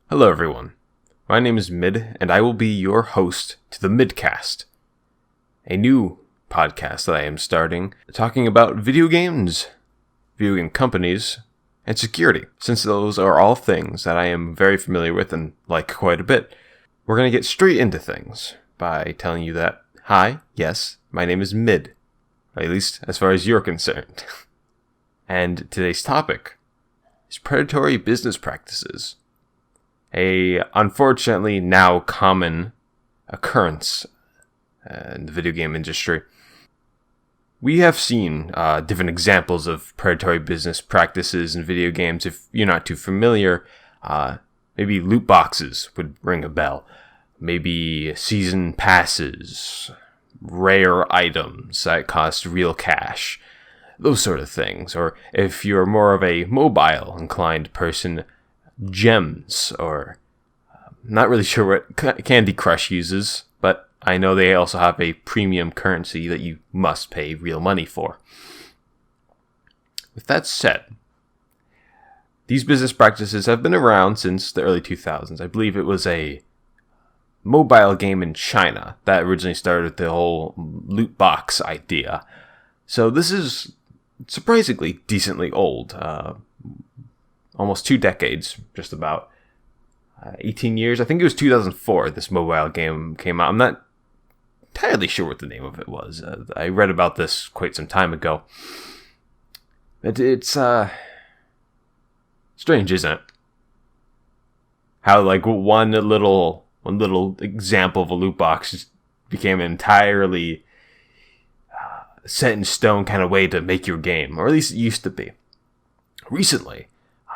Hello everyone, my name is Mid, and I will be your host to the Midcast, a new podcast that I am starting, talking about video games, video game companies, and security, since those are all things that I am very familiar with and like quite a bit. We're going to get straight into things by telling you that, hi, yes, my name is Mid, at least as far as you're concerned. And today's topic is predatory business practices. A unfortunately now common occurrence in the video game industry. We have seen different examples of predatory business practices in video games. If you're not too familiar, maybe loot boxes would ring a bell. Maybe season passes, rare items that cost real cash, those sort of things. Or if you're more of a mobile inclined person, gems, or not really sure what Candy Crush uses, but I know they also have a premium currency that you must pay real money for. With that said, these business practices have been around since the early 2000s. I believe it was a mobile game in China that originally started the whole loot box idea. So this is surprisingly decently old. Almost 2 decades, just about 18 years. I think it was 2004 this mobile game came out. I'm not entirely sure what the name of it was. I read about this quite some time ago. It's strange, isn't it? How like one little example of a loot box just became an entirely set in stone kind of way to make your game, or at least it used to be. Recently,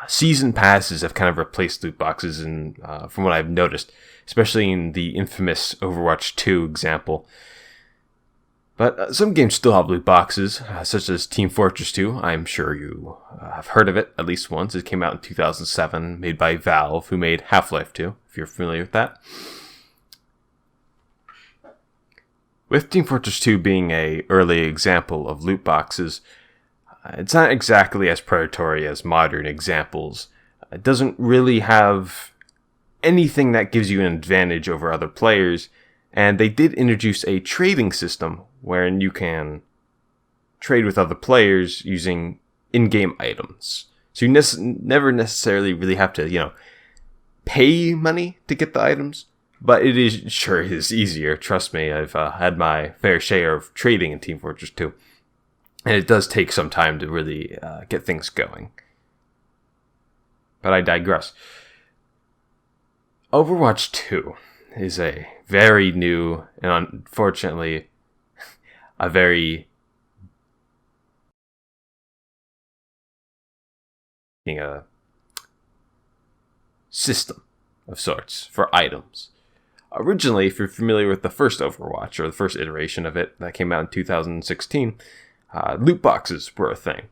season passes have kind of replaced loot boxes, and from what I've noticed, especially in the infamous Overwatch 2 example. But some games still have loot boxes, such as Team Fortress 2. I'm sure you have heard of it at least once. It came out in 2007, made by Valve, who made Half-Life 2, if you're familiar with that. With Team Fortress 2 being an early example of loot boxes, it's not exactly as predatory as modern examples. It doesn't really have anything that gives you an advantage over other players, and they did introduce a trading system wherein you can trade with other players using in-game items. So you never necessarily really have to, pay money to get the items, but it is easier. Trust me, I've had my fair share of trading in Team Fortress 2. And it does take some time to really get things going. But I digress. Overwatch 2 is a very new and unfortunately a very system of sorts for items. Originally, if you're familiar with the first Overwatch or the first iteration of it that came out in 2016, loot boxes were a thing.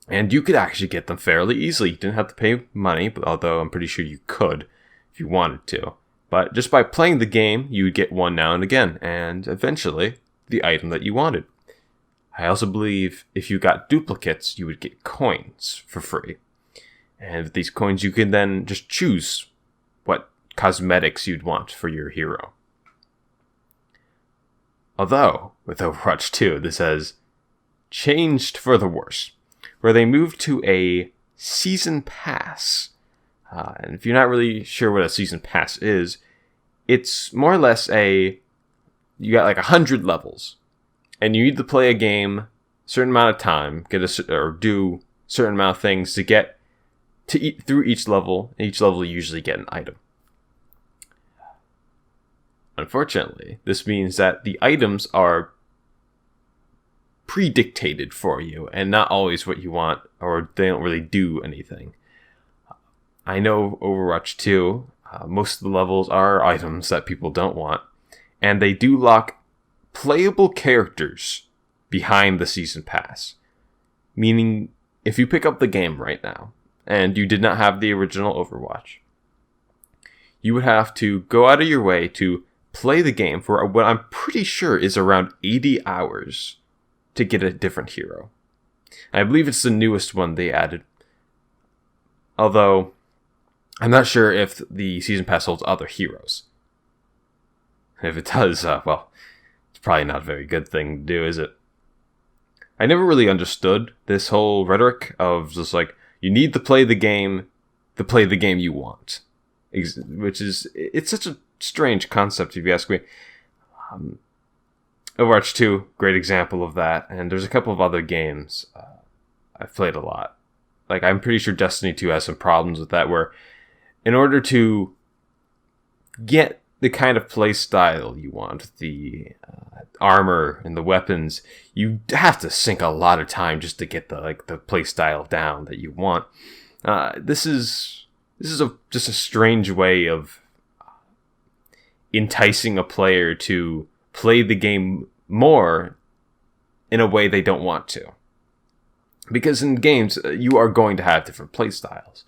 And you could actually get them fairly easily. You didn't have to pay money, although I'm pretty sure you could if you wanted to. But just by playing the game, you would get one now and again, and eventually, the item that you wanted. I also believe if you got duplicates, you would get coins for free. And with these coins, you can then just choose what cosmetics you'd want for your hero. Although, with Overwatch 2, this has changed for the worse, where they moved to a season pass. And if you're not really sure what a season pass is, it's more or less you got like 100 levels, and you need to play a game a certain amount of time, or do a certain amount of things to get through each level. Each level you usually get an item. Unfortunately, this means that the items are predictated for you and not always what you want, or they don't really do anything. I know Overwatch 2, most of the levels are items that people don't want, and they do lock playable characters behind the season pass. Meaning, if you pick up the game right now and you did not have the original Overwatch, you would have to go out of your way to play the game for what I'm pretty sure is around 80 hours to get a different hero. I believe it's the newest one they added. Although, I'm not sure if the season pass holds other heroes. If it does, well, it's probably not a very good thing to do, is it? I never really understood this whole rhetoric of just like, you need to play the game you want. Which is, it's such a strange concept if you ask me. Overwatch 2, great example of that, and there's a couple of other games I've played a lot. Like, I'm pretty sure Destiny 2 has some problems with that, where in order to get the kind of play style you want, the armor and the weapons, you have to sink a lot of time just to get the play style down that you want. This is just a strange way of enticing a player to play the game more in a way they don't want to. Because in games, you are going to have different play styles.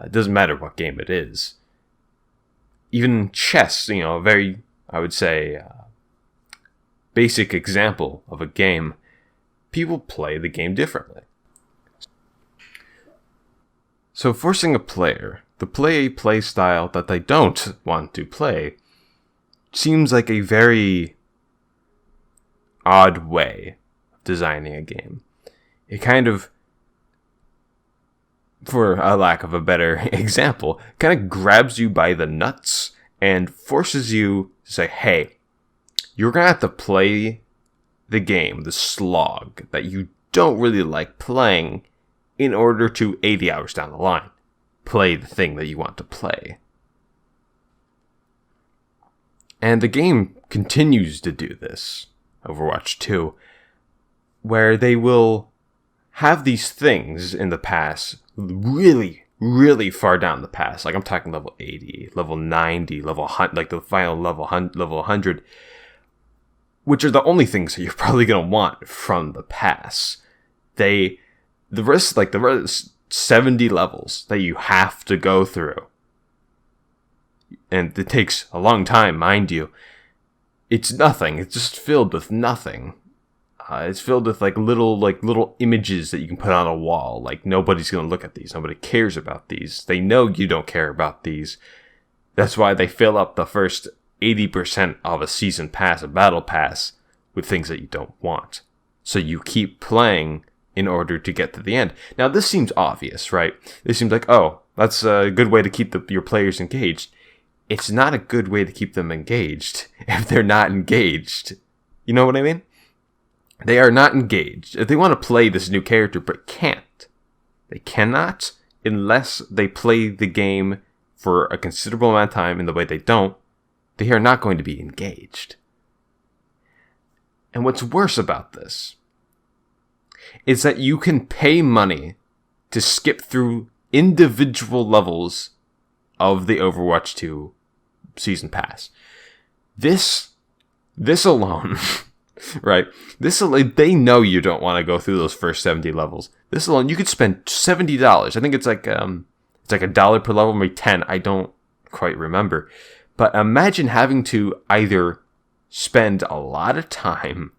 It doesn't matter what game it is. Even chess, a very, I would say, basic example of a game, people play the game differently. So forcing a player to play a play style that they don't want to play seems like a very odd way of designing a game. It kind of, for a lack of a better example, kind of grabs you by the nuts and forces you to say, hey, you're going to have to play the game, the slog that you don't really like playing, in order to 80 hours down the line play the thing that you want to play. And the game continues to do this, Overwatch 2, where they will have these things in the pass really, really far down the pass. Like, I'm talking level 80, level 90, level 100, like the final level 100, which are the only things that you're probably going to want from the pass. The rest 70 levels that you have to go through, and it takes a long time, mind you. It's nothing. It's just filled with nothing. It's filled with little images that you can put on a wall. Like, nobody's gonna look at these. Nobody cares about these. They know you don't care about these. That's why they fill up the first 80% of a season pass, a battle pass, with things that you don't want. So you keep playing in order to get to the end. Now, this seems obvious, right? This seems like, oh, that's a good way to keep your players engaged. It's not a good way to keep them engaged if they're not engaged. You know what I mean? They are not engaged. If they want to play this new character, but can't. They cannot unless they play the game for a considerable amount of time in the way they don't. They are not going to be engaged. And what's worse about this is that you can pay money to skip through individual levels of the Overwatch 2 season pass. This alone, right? They know you don't want to go through those first 70 levels. This alone, you could spend $70. I think it's like $1 per level, maybe 10. I don't quite remember. But imagine having to either spend a lot of time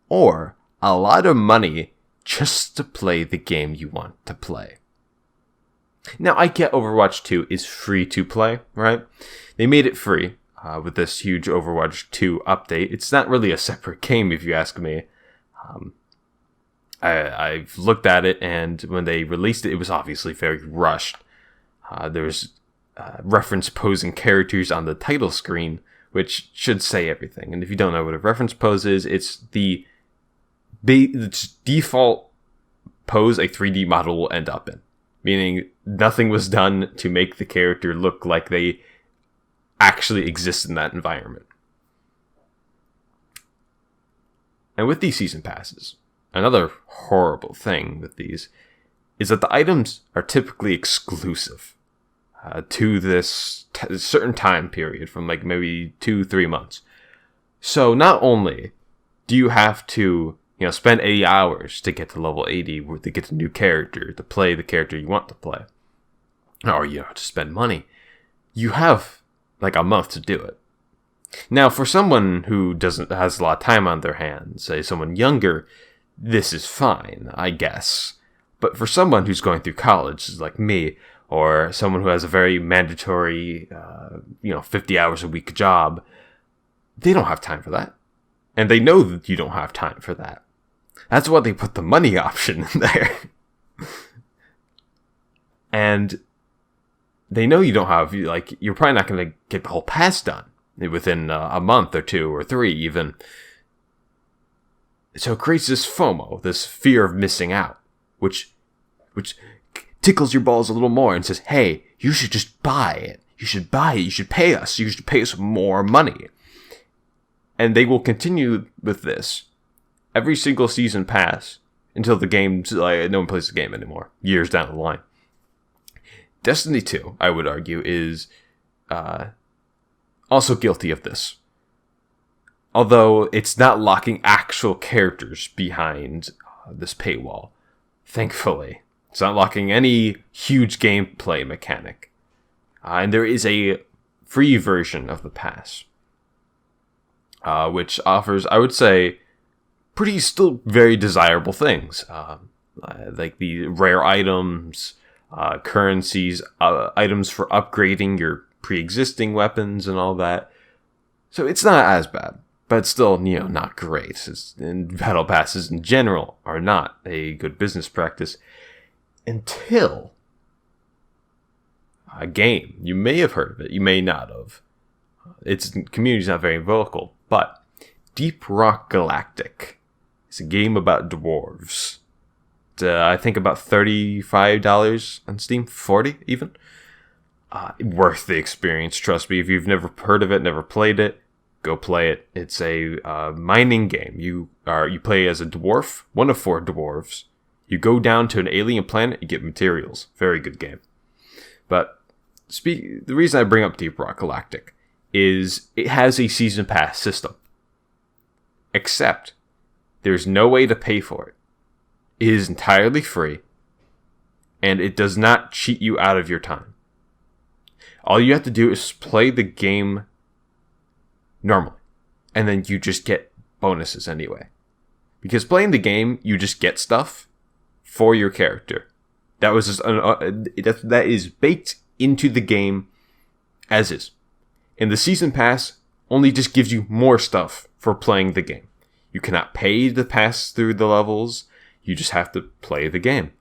or a lot of money just to play the game you want to play. Now, I get Overwatch 2 is free to play, right? They made it free with this huge Overwatch 2 update. It's not really a separate game, if you ask me. I've looked at it, and when they released it, it was obviously very rushed. There's reference posing characters on the title screen, which should say everything. And if you don't know what a reference pose is, it's the default pose a 3D model will end up in. Meaning nothing was done to make the character look like they actually exist in that environment. And with these season passes, another horrible thing with these is that the items are typically exclusive to this certain time period from like maybe 2-3 months. So not only do you have to spend 80 hours to get to level 80, to get a new character, to play the character you want to play, or to spend money, you have like a month to do it. Now, for someone who has a lot of time on their hands, say someone younger, this is fine, I guess. But for someone who's going through college, like me, or someone who has a very mandatory, 50 hours a week job, they don't have time for that. And they know that you don't have time for that. That's why they put the money option in there. And they know you don't have, you're probably not going to get the whole pass done within a month or 2 or 3 even. So it creates this FOMO, this fear of missing out, which tickles your balls a little more and says, hey, you should just buy it. You should buy it. You should pay us. You should pay us more money. And they will continue with this every single season pass until the game's no one plays the game anymore, years down the line. Destiny 2, I would argue, is also guilty of this. Although it's not locking actual characters behind this paywall. Thankfully. It's not locking any huge gameplay mechanic. And there is a free version of the pass. Which offers, I would say, still very desirable things. Like the rare items, currencies, items for upgrading your pre-existing weapons and all that. So it's not as bad. But it's still, not great. And battle passes in general are not a good business practice until a game. You may have heard of it. You may not have. Its community's not very vocal. But Deep Rock Galactic is a game about dwarves. It's, I think about $35 on Steam. $40 even. Worth the experience, trust me. If you've never heard of it, never played it, go play it. It's a mining game. You play as a dwarf, one of 4 dwarves. You go down to an alien planet, you get materials. Very good game. But the reason I bring up Deep Rock Galactic is it has a season pass system. Except there's no way to pay for it. It is entirely free, and it does not cheat you out of your time. All you have to do is play the game normally, and then you just get bonuses anyway. Because playing the game, you just get stuff for your character. That was just that is baked into the game as is. And the season pass only just gives you more stuff for playing the game. You cannot pay to pass through the levels. You just have to play the game.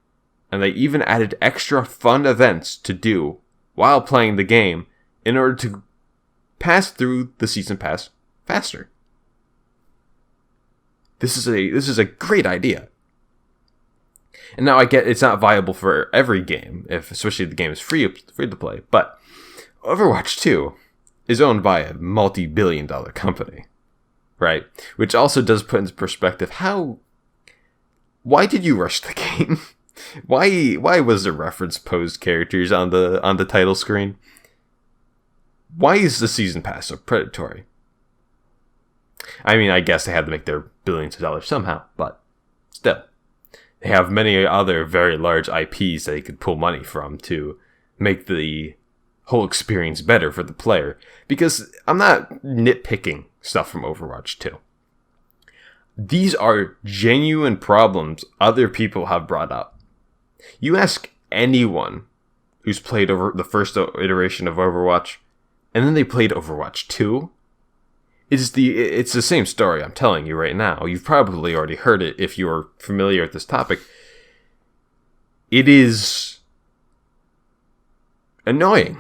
And they even added extra fun events to do while playing the game in order to pass through the season pass faster. This is a great idea. And now I get it's not viable for every game, especially if the game is free to play. But Overwatch 2 is owned by a multi-billion-dollar company, right? Which also does put into perspective why did you rush the game? Why was there reference posed characters on the title screen? Why is the season pass so predatory? I mean, I guess they had to make their billions of dollars somehow, but still. They have many other very large IPs that they could pull money from to make the whole experience better for the player. Because I'm not nitpicking stuff from Overwatch 2. These are genuine problems other people have brought up. You ask anyone who's played over the first iteration of Overwatch, and then they played Overwatch 2, it's the same story I'm telling you right now. You've probably already heard it if you're familiar with this topic. It is annoying,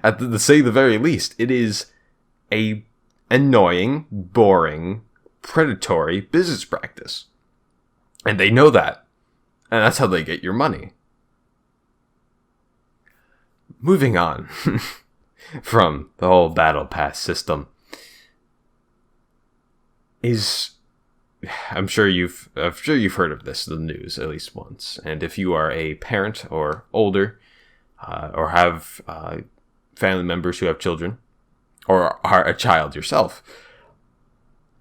to say the very least. It is a annoying, boring, predatory business practice. And they know that. And that's how they get your money. Moving on from the whole battle pass system. I'm sure you've heard of this in the news at least once. And if you are a parent or older, or have family members who have children, or are a child yourself,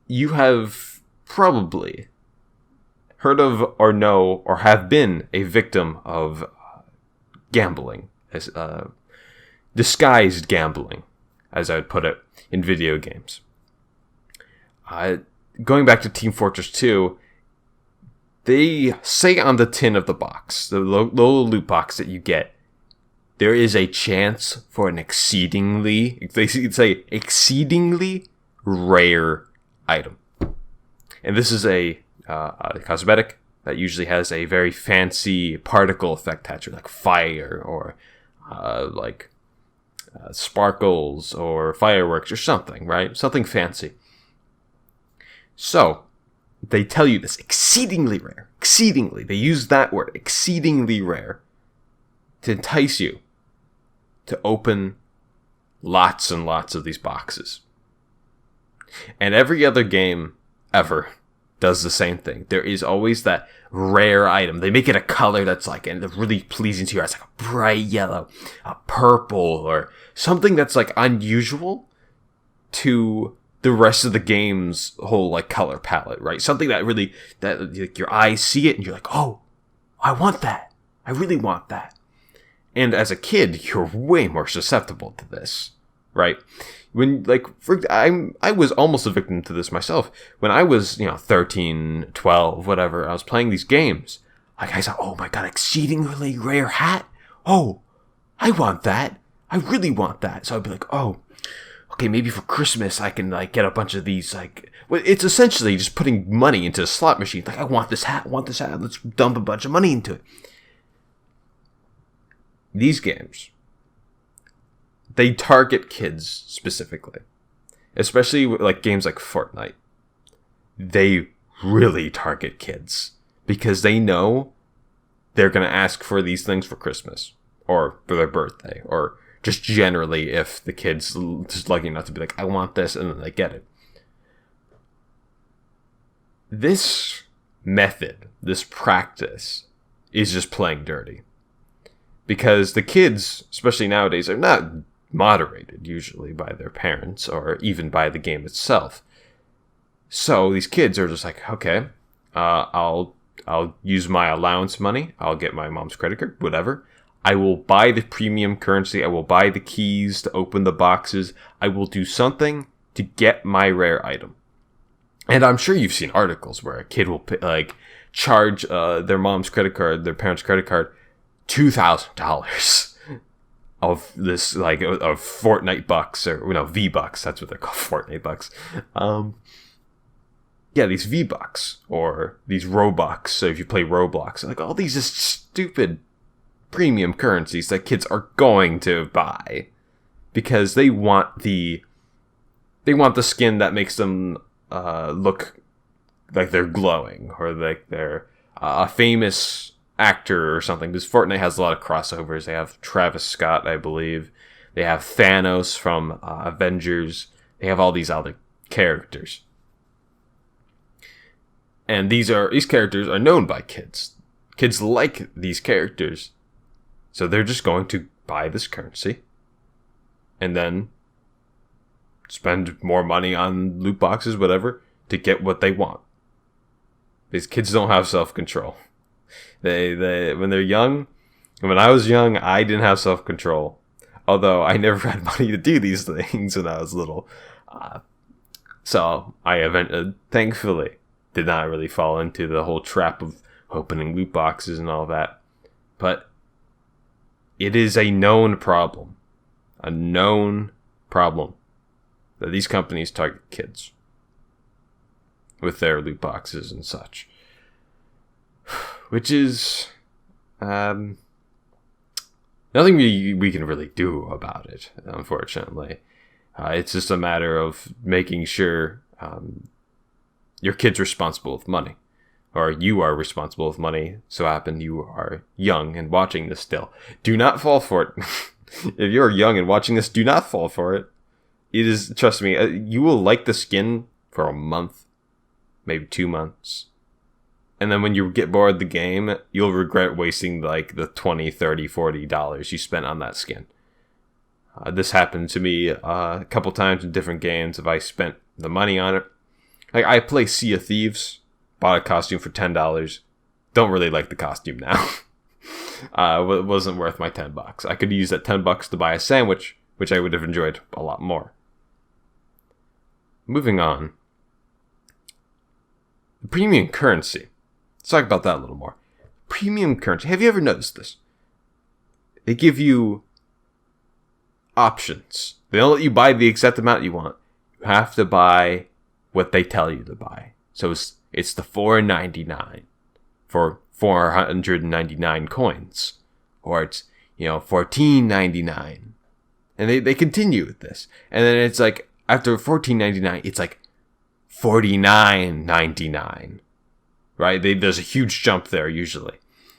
you have probably heard of or know or have been a victim of gambling, as disguised gambling, as I would put it, in video games. Going back to Team Fortress 2, they say on the tin of the box, the little loot box that you get, there is a chance for an exceedingly rare item. And this is a cosmetic that usually has a very fancy particle effect attached, like fire or sparkles or fireworks or something, right? Something fancy. So they tell you this exceedingly rare. Exceedingly. They use that word, exceedingly rare, to entice you to open lots and lots of these boxes. And every other game ever does the same thing. There is always that rare item. They make it a color that's like and really pleasing to your eyes, like a bright yellow, a purple, or something that's like unusual to the rest of the game's whole like color palette, right? Something that really that like, your eyes see it and you're like, oh, I want that. I really want that. And as a kid, you're way more susceptible to this, right? When I was almost a victim to this myself. When I was 13, 12, whatever, I was playing these games. Like I saw, oh my god, exceedingly rare hat. Oh, I want that. I really want that. So I'd be like, oh, okay, maybe for Christmas I can like get a bunch of these. Like, it's essentially just putting money into a slot machine. Like, I want this hat. Let's dump a bunch of money into it. These games, they target kids specifically, especially like games like Fortnite. They really target kids because they know they're going to ask for these things for Christmas or for their birthday or just generally if the kid's just lucky enough to be like, I want this, and then they get it. This method, this practice is just playing dirty. Because the kids, especially nowadays, are not moderated usually by their parents or even by the game itself. So these kids are just like, okay, I'll use my allowance money. I'll get my mom's credit card, whatever. I will buy the premium currency. I will buy the keys to open the boxes. I will do something to get my rare item. And I'm sure you've seen articles where a kid will charge their mom's credit card, their parents' credit card, $2,000 of this, like, of Fortnite bucks, or V-bucks. That's what they're called, Fortnite bucks. Yeah, these V-bucks or these Robux. So if you play Roblox, like all these just stupid premium currencies that kids are going to buy because they want the skin that makes them look like they're glowing or like they're a famous actor or something, because Fortnite has a lot of crossovers. They have Travis Scott, I believe. They have Thanos from Avengers. They have all these other characters. And these characters are known by kids. Kids like these characters. So they're just going to buy this currency and then spend more money on loot boxes, whatever, to get what they want. These kids don't have self-control. They when they're young, when I was young, I didn't have self-control. Although I never had money to do these things when I was little. So I thankfully did not really fall into the whole trap of opening loot boxes and all that. But it is a known problem. A known problem that these companies target kids with their loot boxes and such. Which is nothing we can really do about it, unfortunately. It's just a matter of making sure your kid's responsible with money. Or you are responsible with money. So happen you are young and watching this still. Do not fall for it. If you're young and watching this, do not fall for it. It is, trust me, you will like the skin for a month, maybe 2 months. And then when you get bored of the game, you'll regret wasting like the $20, $30, $40 you spent on that skin. This happened to me a couple times in different games if I spent the money on it. Like, I play Sea of Thieves, bought a costume for $10. Don't really like the costume now. It wasn't worth my $10. I could use that $10 to buy a sandwich, which I would have enjoyed a lot more. Moving on. The premium currency. Let's talk about that a little more. Premium currency. Have you ever noticed this? They give you options. They don't let you buy the exact amount you want. You have to buy what they tell you to buy. So it's the $4.99 for 499 coins, or it's $14.99, and they continue with this, and then it's like after $14.99, it's like $49.99, right? There's a huge jump there. Usually,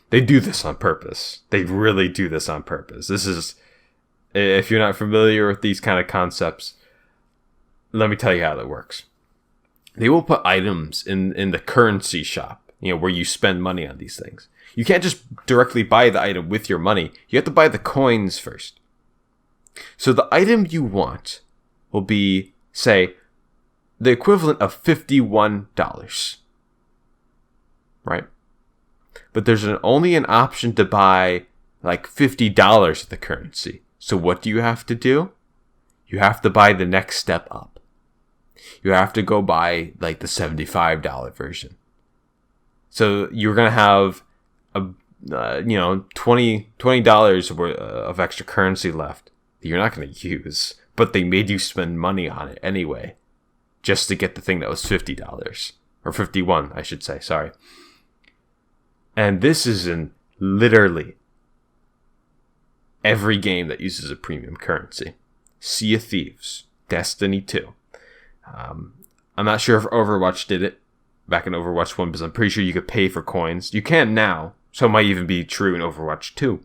they do this on purpose. They really do this on purpose. This is, if you're not familiar with these kind of concepts, let me tell you how that works. They will put items in the currency shop, where you spend money on these things. You can't just directly buy the item with your money. You have to buy the coins first. So the item you want will be, say, the equivalent of $51, right? But there's only an option to buy like $50 of the currency. So what do you have to do? You have to buy the next step up. You have to go buy like the $75 version. So you're going to have $20 worth of extra currency left that you're not going to use, but they made you spend money on it anyway, just to get the thing that was $50 or $51, I should say. Sorry. And this is in literally every game that uses a premium currency. Sea of Thieves, Destiny 2. I'm not sure if Overwatch did it back in Overwatch 1, but I'm pretty sure you could pay for coins. You can now, so it might even be true in Overwatch 2.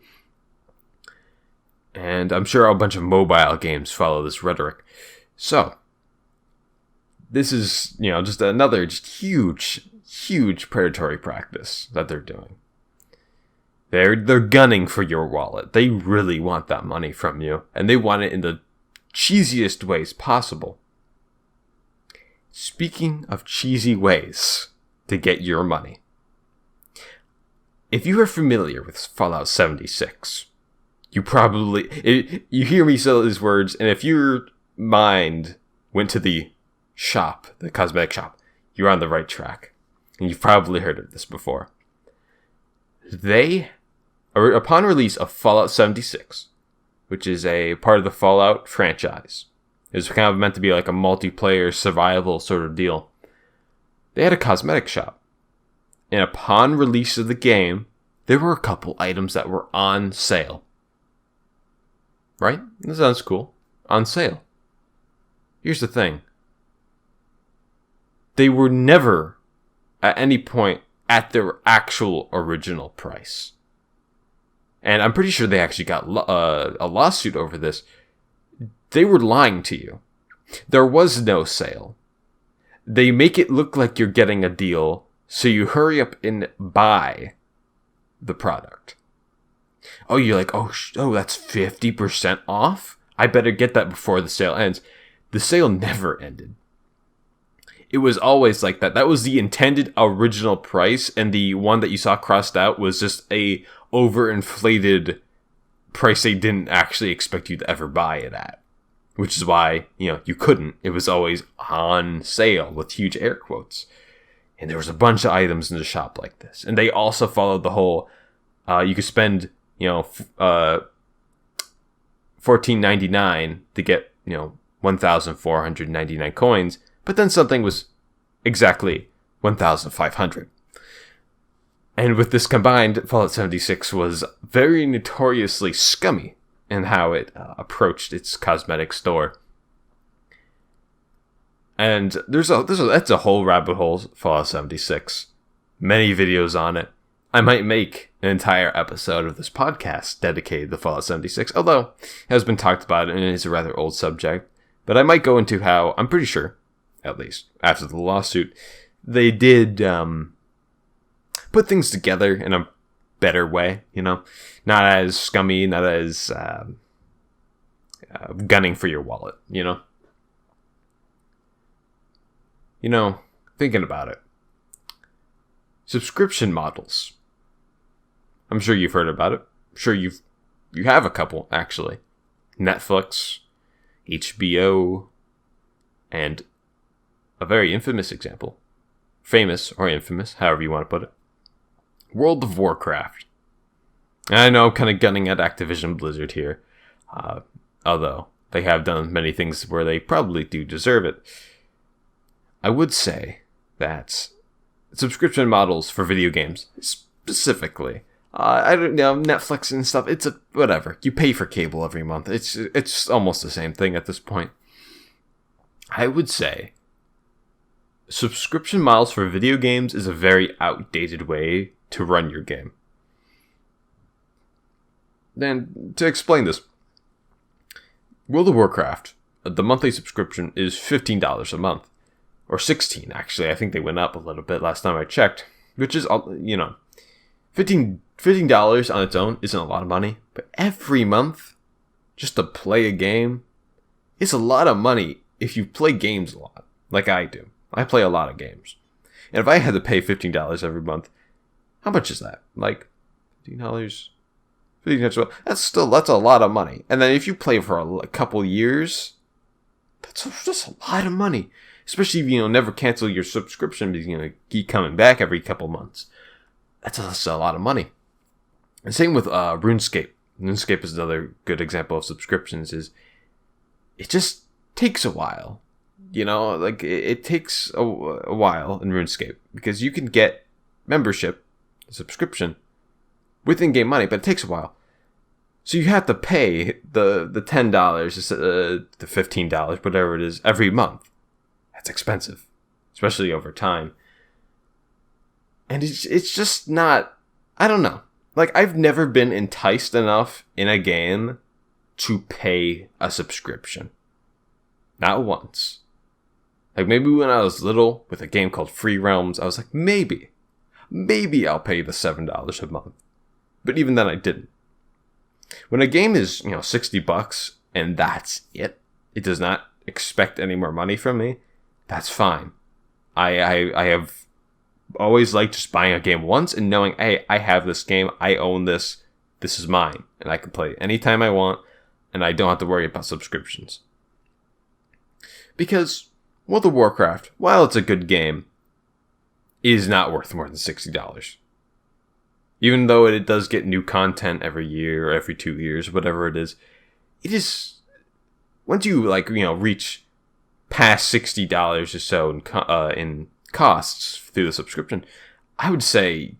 And I'm sure a bunch of mobile games follow this rhetoric. So, this is, just another huge predatory practice that they're doing. They're gunning for your wallet. They really want that money from you, and they want it in the cheesiest ways possible. Speaking of cheesy ways to get your money, if you are familiar with Fallout 76, you hear me say these words, and if your mind went to the shop, the cosmetic shop, you're on the right track. And you've probably heard of this before. Upon release of Fallout 76, which is a part of the Fallout franchise, it was kind of meant to be like a multiplayer survival sort of deal. They had a cosmetic shop. And upon release of the game, there were a couple items that were on sale. Right? That sounds cool. On sale. Here's the thing. They were never, at any point, at their actual original price. And I'm pretty sure they actually got a lawsuit over this. They were lying to you. There was no sale. They make it look like you're getting a deal, so you hurry up and buy the product. Oh, you're like, oh, that's 50% off? I better get that before the sale ends. The sale never ended. It was always like that. That was the intended original price, and the one that you saw crossed out was just a overinflated price they didn't actually expect you to ever buy it at. Which is why, you couldn't. It was always on sale with huge air quotes. And there was a bunch of items in the shop like this. And they also followed the whole, you could spend, $14.99 to get, 1,499 coins. But then something was exactly 1,500. And with this combined, Fallout 76 was very notoriously scummy in how it approached its cosmetic store. And that's a whole rabbit hole, Fallout 76. Many videos on it. I might make an entire episode of this podcast dedicated to Fallout 76, although it has been talked about and it is a rather old subject. But I might go into how, I'm pretty sure, at least after the lawsuit, they did put things together in a better way, not as scummy, not as gunning for your wallet, thinking about it. Subscription models. I'm sure you've heard about it. I'm sure you have a couple, actually. Netflix, HBO, and a very infamous example. Famous or infamous, however you want to put it. World of Warcraft. And I know I'm kind of gunning at Activision Blizzard here. although they have done many things where they probably do deserve it. I would say that subscription models for video games, specifically, I don't know, Netflix and stuff, it's whatever. You pay for cable every month. It's almost the same thing at this point. I would say subscription models for video games is a very outdated way to run your game. Then, to explain this, World of Warcraft, the monthly subscription is $15 a month. Or $16, actually. I think they went up a little bit last time I checked. Which is, $15 on its own isn't a lot of money. But every month, just to play a game, it's a lot of money if you play games a lot. Like I do. I play a lot of games. And if I had to pay $15 every month, how much is that? Like, $15? $15, that's a lot of money. And then if you play for a couple years, that's just a lot of money. Especially if you never cancel your subscription because you keep coming back every couple months. That's a lot of money. And same with RuneScape. RuneScape is another good example of subscriptions. It just takes a while. It takes a while in RuneScape because you can get membership, subscription, with in-game money, but it takes a while. So you have to pay the $10, the $15, whatever it is, every month. That's expensive, especially over time. And it's just not, I don't know. Like, I've never been enticed enough in a game to pay a subscription. Not once. Like, maybe when I was little with a game called Free Realms, I was like, maybe I'll pay the $7 a month. But even then I didn't. When a game is, $60 and that's it does not expect any more money from me, that's fine. I have always liked just buying a game once and knowing, hey, I have this game, I own this is mine, and I can play it anytime I want, and I don't have to worry about subscriptions. Because World of Warcraft, while it's a good game, is not worth more than $60. Even though it does get new content every year or every 2 years, whatever it is, once you reach past $60 or so in costs through the subscription, I would say,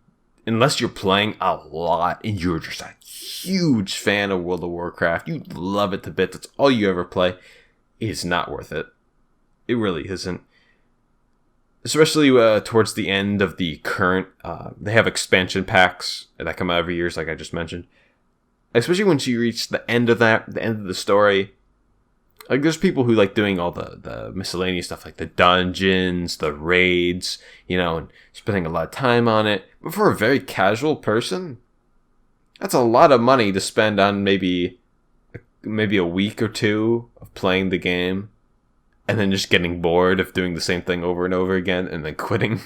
unless you're playing a lot and you're just a huge fan of World of Warcraft, you love it to bits, that's all you ever play, it's not worth it. It really isn't. Especially towards the end of the current, they have expansion packs that come out every year, like I just mentioned. Especially once you reach the end of the story. Like, there's people who like doing all the miscellaneous stuff, like the dungeons, the raids, and spending a lot of time on it. But for a very casual person, that's a lot of money to spend on maybe a week or two of playing the game. And then just getting bored of doing the same thing over and over again and then quitting.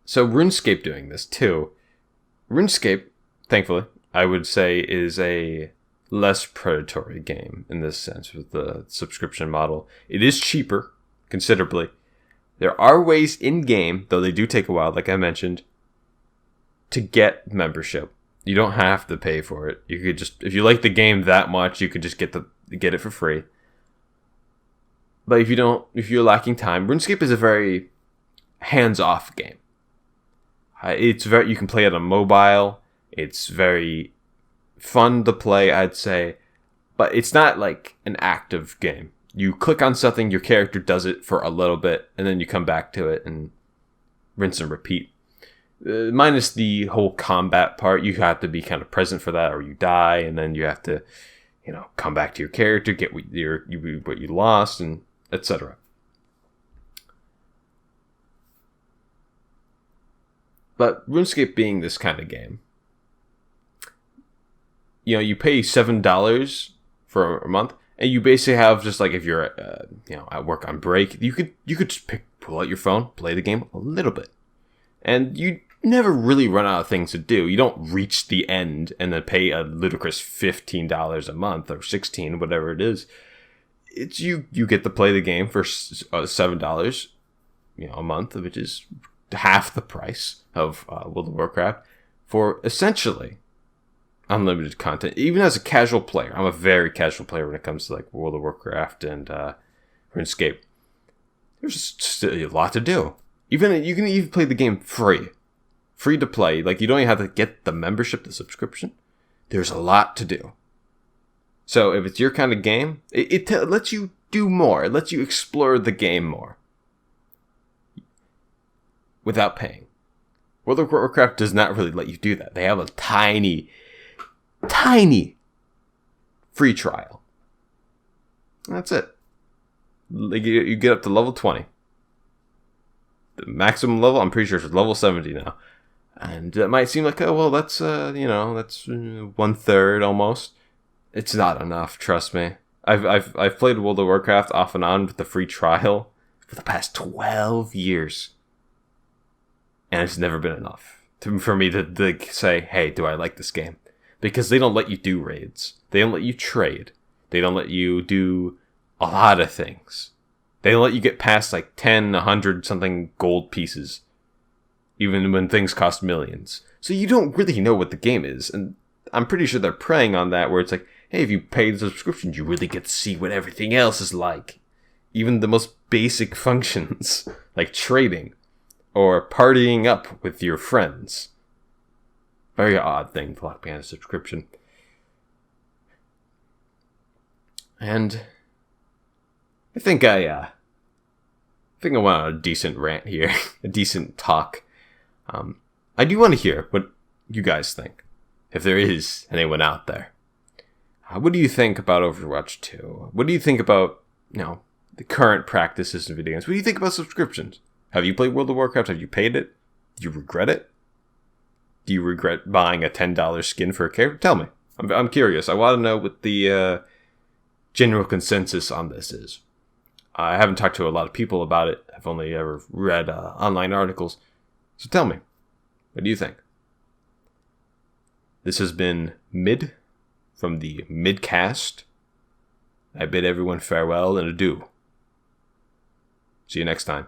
So RuneScape doing this too. RuneScape, thankfully, I would say is a less predatory game in this sense with the subscription model. It is cheaper, considerably. There are ways in-game, though they do take a while, like I mentioned, to get membership. You don't have to pay for it. You could just, if you like the game that much, you could just get it for free. But if you're lacking time, RuneScape is a very hands-off game. You can play it on mobile. It's very fun to play, I'd say, but it's not like an active game. You click on something, your character does it for a little bit, and then you come back to it and rinse and repeat. Minus the whole combat part, you have to be kind of present for that, or you die, and then you have to, come back to your character, get what you lost, and etc. But RuneScape being this kind of game, you pay $7 for a month, and you basically have just like if you're at work on break, you could just pull out your phone, play the game a little bit, and you never really run out of things to do. You don't reach the end and then pay a ludicrous $15 a month or $16, whatever it is. It's you get to play the game for $7, a month, which is half the price of World of Warcraft, for essentially unlimited content. Even as a casual player, I'm a very casual player when it comes to like World of Warcraft and RuneScape. There's still a lot to do. Even you can even play the game free to play. Like you don't even have to get the membership, the subscription. There's a lot to do. So if it's your kind of game, it lets you do more. It lets you explore the game more without paying. World of Warcraft does not really let you do that. They have a tiny free trial. That's it. Like you get up to level 20. The maximum level, I'm pretty sure, is level 70 now. And it might seem like, oh, well, that's, that's 1/3 almost. It's not enough, trust me. I've played World of Warcraft off and on with the free trial for the past 12 years. And it's never been enough for me to say, hey, do I like this game? Because they don't let you do raids. They don't let you trade. They don't let you do a lot of things. They don't let you get past like 10, 100 something gold pieces. Even when things cost millions. So you don't really know what the game is. And I'm pretty sure they're preying on that where it's like, hey, if you pay the subscription, you really get to see what everything else is like. Even the most basic functions, like trading or partying up with your friends. Very odd thing to lock behind a subscription. And I think I went on a decent rant here, a decent talk. I do want to hear what you guys think, if there is anyone out there. What do you think about Overwatch 2? What do you think about, the current practices in video games? What do you think about subscriptions? Have you played World of Warcraft? Have you paid it? Do you regret it? Do you regret buying a $10 skin for a character? Tell me. I'm curious. I want to know what the general consensus on this is. I haven't talked to a lot of people about it. I've only ever read online articles. So tell me, what do you think? This has been Mid from the Midcast. I bid everyone farewell and adieu. See you next time.